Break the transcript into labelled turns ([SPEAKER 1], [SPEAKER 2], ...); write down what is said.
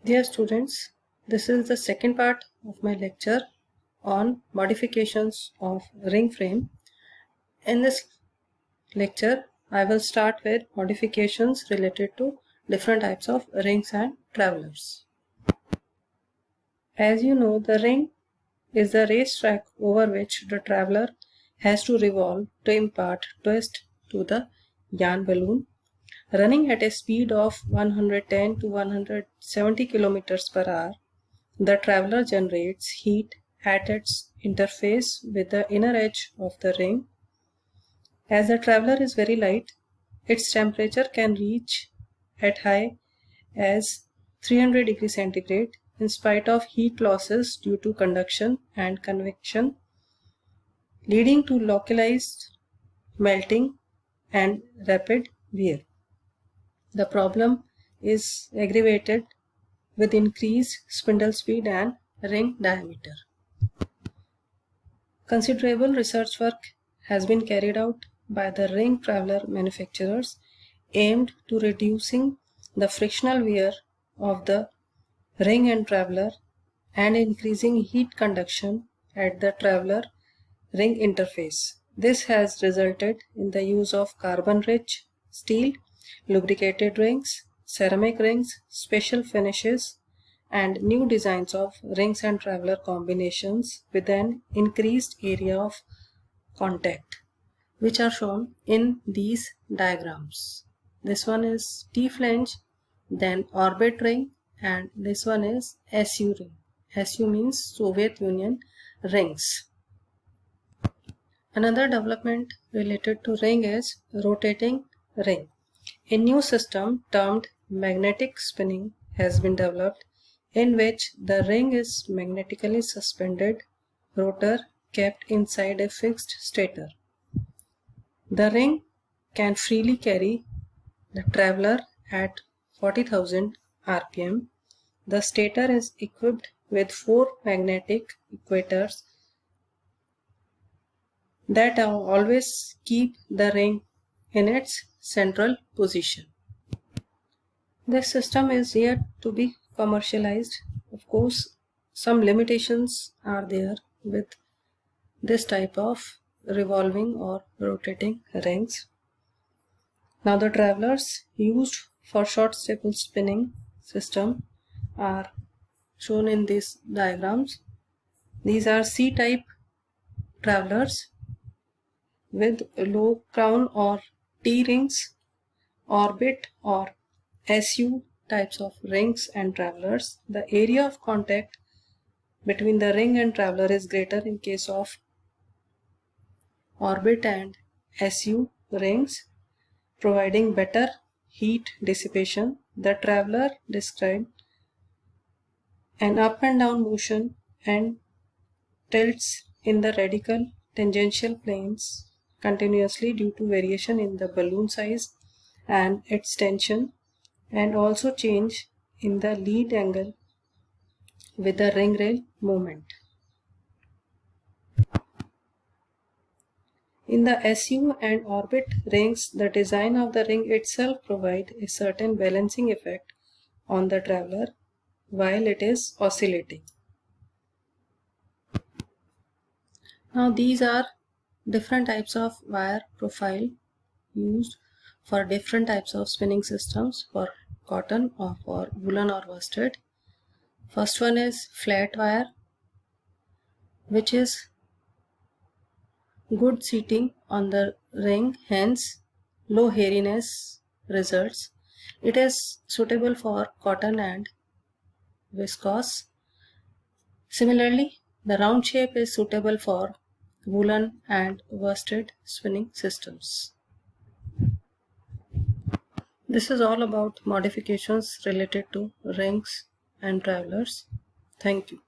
[SPEAKER 1] Dear students, this is the second part of my lecture on modifications of ring frame. In this lecture, I will start with modifications related to different types of rings and travelers. As you know, the ring is the racetrack over which the traveler has to revolve to impart twist to the yarn balloon. Running at a speed of 110 to 170 km per hour, the traveler generates heat at its interface with the inner edge of the ring. As the traveler is very light, its temperature can reach as high as 300 degrees centigrade in spite of heat losses due to conduction and convection, leading to localized melting and rapid wear. The problem is aggravated with increased spindle speed and ring diameter. Considerable research work has been carried out by the ring traveler manufacturers aimed to reducing the frictional wear of the ring and traveler and increasing heat conduction at the traveler ring interface. This has resulted in the use of carbon-rich steel, lubricated rings, ceramic rings, special finishes, and new designs of rings and traveler combinations with an increased area of contact, which are shown in these diagrams. This one is T-flange, then orbit ring, and this one is SU ring. SU means Soviet Union rings. Another development related to ring is rotating ring. A new system termed magnetic spinning has been developed in which the ring is magnetically suspended rotor kept inside a fixed stator. The ring can freely carry the traveler at 40,000 rpm. The stator is equipped with 4 magnetic equators that always keep the ring in its central position. This system is yet to be commercialized. Of course, some limitations are there with this type of revolving or rotating rings. Now the travelers used for short staple spinning system are shown in these diagrams. These are C-type travelers with low crown or T-rings, orbit or SU types of rings and travelers. The area of contact between the ring and traveler is greater in case of orbit and SU rings, providing better heat dissipation. The traveler describes an up and down motion and tilts in the radical tangential planes continuously due to variation in the balloon size and its tension, and also change in the lead angle with the ring rail movement. In the SU and orbit rings, the design of the ring itself provides a certain balancing effect on the traveler while it is oscillating. Now these are different types of wire profile used for different types of spinning systems for cotton or for woolen or worsted. First one is flat wire, which is good seating on the ring, hence low hairiness results. It is suitable for cotton and viscose. Similarly, the round shape is suitable for woolen and worsted spinning systems. This is all about modifications related to rings and travelers. Thank you.